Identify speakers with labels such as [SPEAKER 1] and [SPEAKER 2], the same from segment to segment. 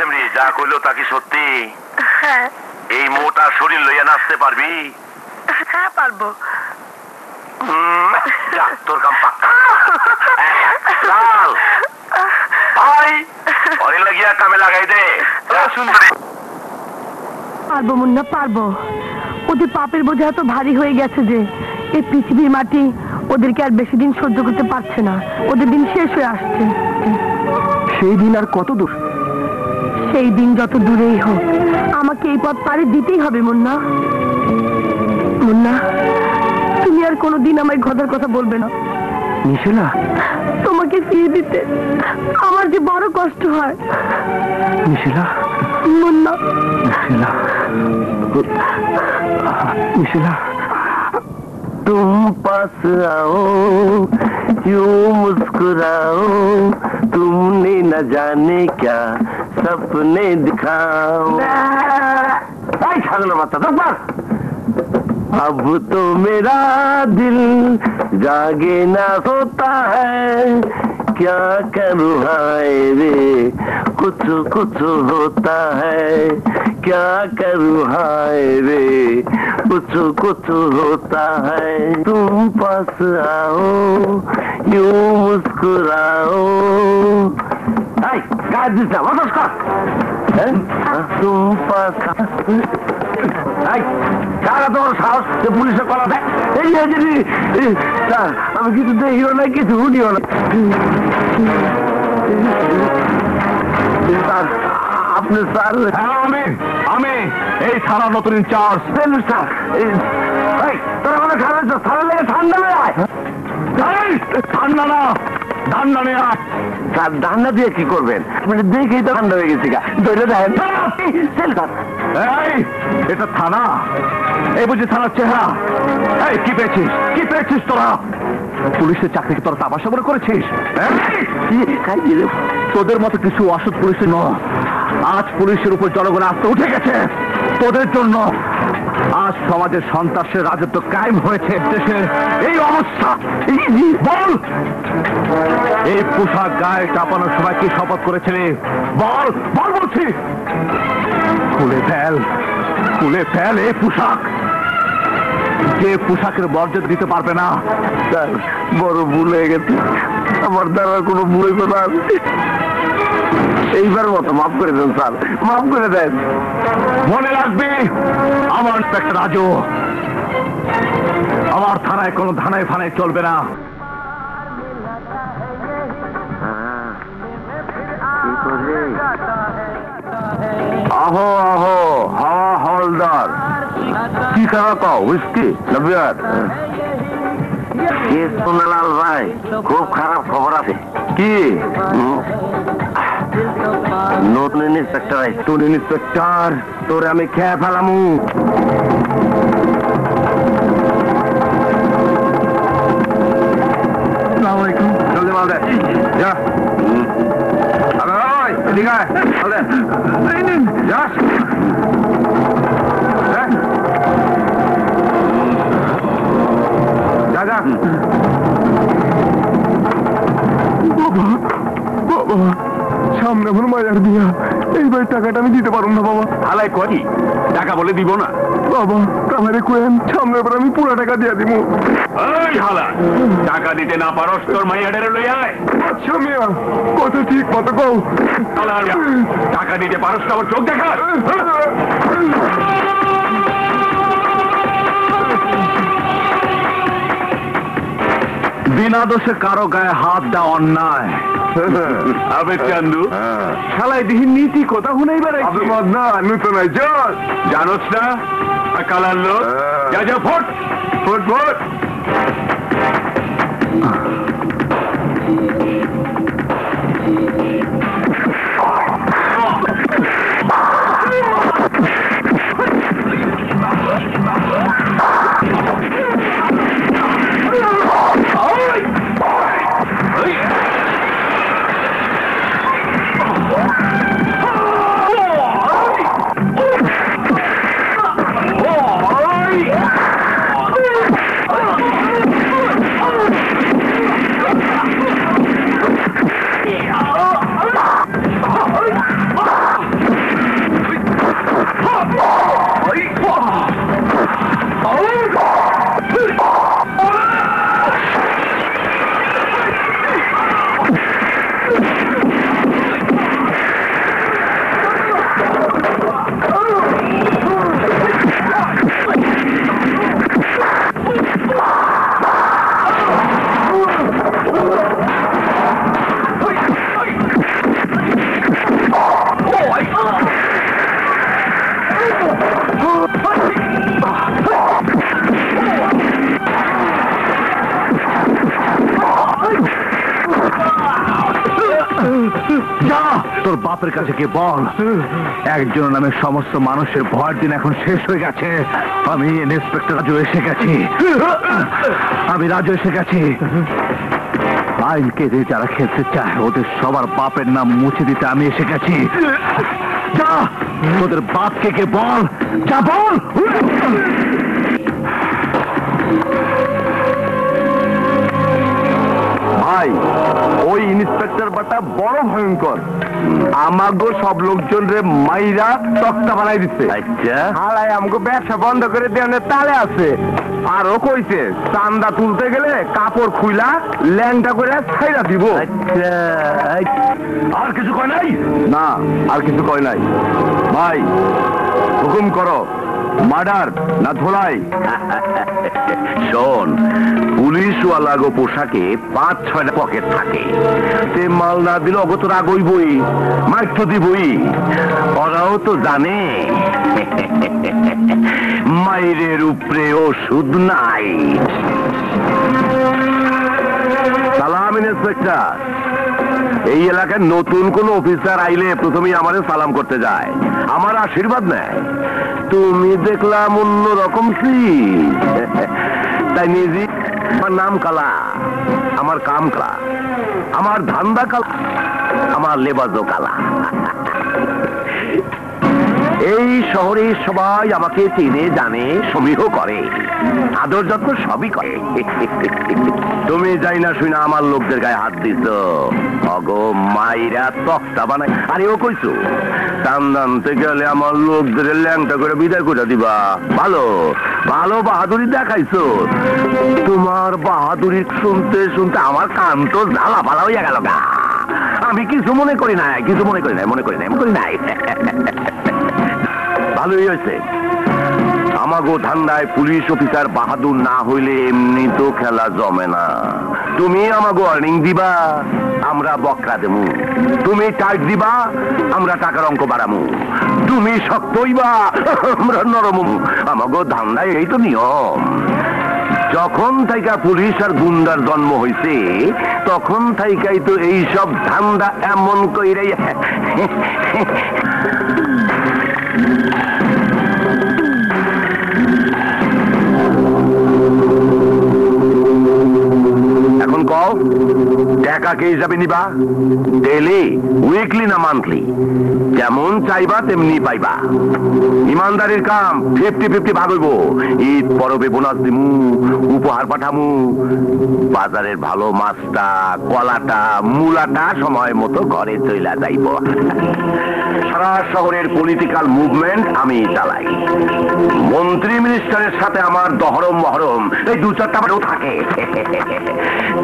[SPEAKER 1] সেমরি যা কইলো তা কি সত্যি? হ্যাঁ। এই মোটা শরীর লইয়া নাচতে পারবি? হ্যাঁ পারবো। যা তোর কাম ভাই পরে লাগিয়া কামে লাগাই দে। সুন্দরী
[SPEAKER 2] পারবো মুন্না পারবো। ওদের পাপের বোঝা এত ভারী হয়ে গেছে যে এই পৃথিবীর মাটি ওদেরকে আর বেশি দিন সহ্য করতে পারছে না। ওদের দিন শেষ হয়ে আসছে।
[SPEAKER 3] সেই দিন আর কত দূর?
[SPEAKER 2] সেই দিন যত দূরেই হোক আমাকে এই পথ পাড়ি দিতেই হবে মুন্না। মুন্না তুমি আর কোনোদিন আমায় ঘটার কথা বলবে না।
[SPEAKER 3] মিশেলা
[SPEAKER 2] তোমাকে ফিরে দিতে আমার যে বড় কষ্ট হয়।
[SPEAKER 3] মিশেলা
[SPEAKER 2] মুন্না
[SPEAKER 3] मिशिला मिशिला तुम पास आओ यूं मुस्कुराओ तुमने न जाने क्या सपने दिखाओ। अब तो मेरा दिल जागे ना सोता है क्या करूँ हाय रे कुछ कुछ होता है क्या करूँ हाय रे कुछ कुछ होता है। तुम पास आओ यूं मुस्कुराओ। तुम पास পুলিশে কলা দেয় আমি কিছু দেখিও না কিছু শুনিও না। আপনি স্যার?
[SPEAKER 1] আমি এই থানা নতুন ইনচার্জ
[SPEAKER 3] স্যার। তোর আমাদের সারা লেগে ঠান্ডা মেয়ে
[SPEAKER 1] ঠান্ডা না ধান্না নেই।
[SPEAKER 3] স্যার ধান্না দিয়ে কি করবেন? মানে দেখেই তো ঠান্ডা হয়ে গেছি গা ধরে দেখেন।
[SPEAKER 1] এটা থানা এই বুঝি থানার চেহারা? এই কি পেয়েছিস তোরা? পুলিশের চাকরিকে তোরা তামাশা মনে করেছিস? তোদের মতো কিছু অসৎ পুলিশের নয়। আজ পুলিশের উপর জনগণের আস্থা উঠে গেছে তোদের জন্য। আজ সমাজের সন্ত্রাসের রাজত্ব কায়েম হয়েছে। দেশের এই অবস্থা বল এই পোশাক গায়ে চাপানোর সময় কি শপথ করেছিলি? বল বল বলছি। খুলে ফেল এই পোশাক। যে পোশাকের মর্যাদা দিতে পারবে না।
[SPEAKER 3] স্যার বড় ভুল হয়ে গেছে আমার দ্বারা কোনো ভুল কথা এইবার মতো মাফ করে দেন স্যার মাফ করে দেন।
[SPEAKER 1] মনে রাখবি আমার ইন্সপেক্টর রাজু আমার থানায় কোনো ধানায় ফানায় চলবে না।
[SPEAKER 3] আহো আহো হাওয়া হলদার কি খাওয়া কও হুইস্কি না বিয়ার? সোনালাল ভাই খুব খারাপ খবর আছে। কি? নতুন ইন্সপেক্টর নতুন ইন্সপেক্টর তোরে আমি খেয়ে ফেলামু। আসসালামাইকুম। জলদি মাল দে যা। এদিকে আয় মাল দে যা। যা বাবা সামনে এখন মায়ের বিয়া এইবার টাকাটা আমি দিতে পারবো না বাবা।
[SPEAKER 1] হালাই করি টাকা বলে দিব না
[SPEAKER 3] বাবা তাহলে কোয়েন সামনে এবার আমি পুরো টাকা দিয়ে দিব।
[SPEAKER 1] এই হালা টাকা দিতে না পারস তোর মাইয়াডারে লই আয়।
[SPEAKER 3] আচ্ছা মিয়া কত ঠিক মতো কও।
[SPEAKER 1] টাকা দিতে পারস না আবার চোখ দেখা। বিনা দোষে কারো গায়ে হাত দেওয়া অন্যায়। আবে চান্দু শালাই দিহি নীতি কথা শুনেই বেড়াইছি
[SPEAKER 3] না নতুন
[SPEAKER 1] জানোস না কালার লোক যা যা ফোট ফোট ফোট। যা তোর বাপের কাছে গিয়ে বল একজন নামে সমস্ত মানুষের ভয়ের দিন এখন শেষ হয়ে গেছে। আমি ইন্সপেক্টর রাজু এসে গেছি। আইনকে যে যারা খেলতে চায় ওদের সবার বাপের নাম মুছে দিতে আমি এসে গেছি। যা তোদের বাপকে কে বল, যা বল।
[SPEAKER 3] ভাই ওই ইন্সপেক্টর বাটা বড় ভয়ঙ্কর, আমাগো সব লোকজন রে মাইরা তক্তা বানাই দিচ্ছে।
[SPEAKER 1] আচ্ছা
[SPEAKER 3] হালাই আমাকে ব্যবসা বন্ধ করে দেওয়ার তালে আছে। আরো কইছে চান্দা তুলতে গেলে কাপড় খুইলা ল্যাংটা করে ছাইরা দিব।
[SPEAKER 1] আচ্ছা আর কিছু কয় নাই?
[SPEAKER 3] না আর কিছু কয় নাই। ভাই হুকুম করো, মার্ডার না ধোলাই?
[SPEAKER 1] শোন, পুলিশওয়ালা গো পোশাকে 5-6টা পকেট থাকে, তে মাল না দিলে অগত রাগ হইবই, মাইক তো দিবই। ওরাও তো জানে মাইরের উপরে ওষুধ নাই।
[SPEAKER 3] সালাম ইন্সপেক্টর। এই এলাকার নতুন কোন অফিসার আইলে প্রথমেই আমারে সালাম করতে যায়, আমার আশীর্বাদ নেয়। তুমি দেখলাম অন্যরকম তাই নিজে। আমার নাম কালা, আমার কাম কালা, আমার ধান্দা কালা, আমার লেবাজও কালা। এই শহরে সবাই আমাকে চিনে জানে, সমীহ করে, আদর যত্ন সবই করে। তুমি যাই না শুই না আমার লোকদের গায়ে হাত দিছ, অগো মাইরা তক্তা বানাই। আরে ও কইছো টান টানতে গেলে আমার লোকদের ল্যাংটা করে বিদায় করে দিবা। ভালো ভালো বাহাদুরি দেখাইছো। তোমার বাহাদুরি শুনতে শুনতে আমার কান তো জ্বালা ফালা হইয়া গেল গা। আমি কিছু মনে করি নাই, কিছু মনে করি নাই, মনে করি নাই। ভালোই হয়েছে। আমাগো ধান্দায় পুলিশ অফিসার বাহাদুর না হইলে এমনি তো খেলা জমে না। তুমি আমাগো ওয়ার্নিং দিবা, আমরা বকরা দেবো। তুমি টাইট দিবা, আমরা টাকার অঙ্ক বাড়ামু। তুমি শক্ত হইবা, আমরা নরম। আমাগো ধান্দায় এই তো নিয়ম। যখন থেকে পুলিশ আর গুন্ডার জন্ম হয়েছে তখন থেকেই তো এইসব ধান্দা এমন কইরাই। এখন কও টাকা কে হিসাবে নিবা? ডেইলি, উইকলি না মান্থলি? যেমন চাইবা তেমনি পাইবা। ইমানদারির কাম 50-50 ভাগ হইব। ঈদ পরবে বোনাস দিমু, উপহার পাঠামু। বাজারের ভালো মাছটা, কলাটা, মূলাটা সময় মতো ঘরে চইলা যাইব। সারা শহরের পলিটিক্যাল মুভমেন্ট আমি চালাই। মন্ত্রী মিনিস্টারের সাথে আমার দহরম মহরম এই 2-4টা বারেও থাকে।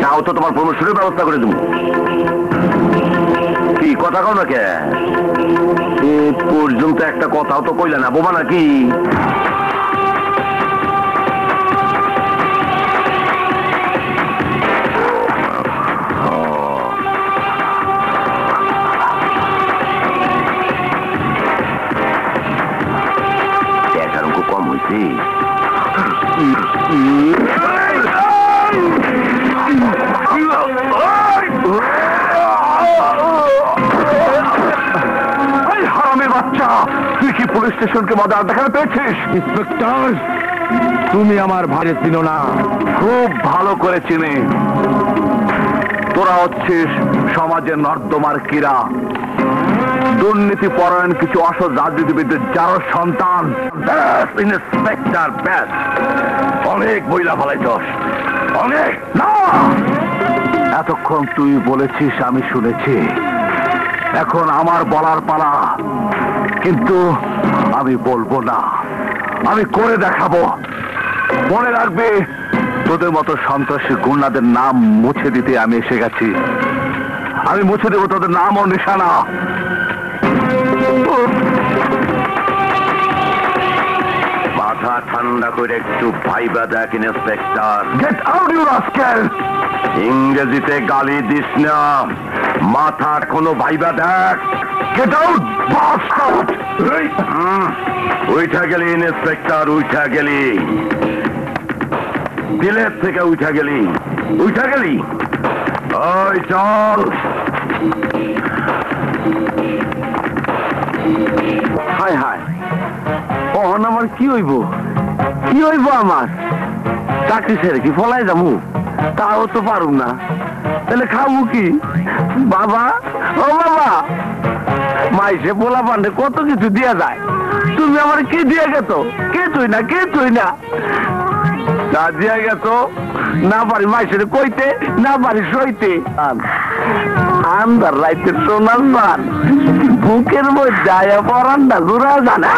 [SPEAKER 3] চাও তো তোমার প্রমোশনের ব্যবস্থা করে দেবো। কি কথা কও না কে? এ পর্যন্ত একটা কথাও তো কইলা না, বোবা নাকি? টাকার অঙ্ক কম হয়েছে। হারামের বাচ্চা, তুই কি পুলিশ স্টেশনকে মজা দেখাতে পেয়েছিস? ইন্সপেক্টর, তুমি আমার ভাইরে চিনো না? খুব ভালো করে চিনি। তোরা হচ্ছিস সমাজের নর্দমার কীরা, দুর্নীতি পরায়ণ কিছু অসৎ রাজনীতিবিদদের যার সন্তান। ইন্সপেক্টর ব্যাস, অনেক বইলা ফেলাইছস, অনেক। না, এতক্ষণ তুই বলেছিস আমি শুনেছি, এখন আমার বলার পালা। কিন্তু আমি বলবো না, আমি করে দেখাবো। মনে রাখবে, তোদের মতো সন্ত্রাসী গুন্ডাদের নাম মুছে দিতে আমি এসে গেছি। আমি মুছে দেবো তোদের নাম ও নিশানা। মাথা ঠান্ডা করে একটু ভাইবা দেখ inspector. Get out you rascal. ইংরেজিতে গালি দিস না, মাথা কোনো ভাইবা দেখ। Get out bastard. উঠা গেলি ইন্সপেক্টর, উঠা গেলি। দিলের থেকে উঠা গেলি, উঠা গেলি। ওই চল। হায় হায়, অহন আমার কি হইব? কি হইব আমার? চাকরি ছেড়ে কি ফলাই যাবো? তাও তো পারুম না। তাহলে খাবো কি? বাবা, ও বাবা, মাইসে পোলা পান্ডে কত কিছু দিয়া যায়, তুমি আমার কি দিয়ে গেছো? কিছুই না, কিছুই না। না দিয়া গেছো, না পারি মাইসের কইতে, না পারি সইতে। আন্দার রাইতে সোনার পান বুকের মধ্যে আয়া পরান্ডা ঘুরা জানা।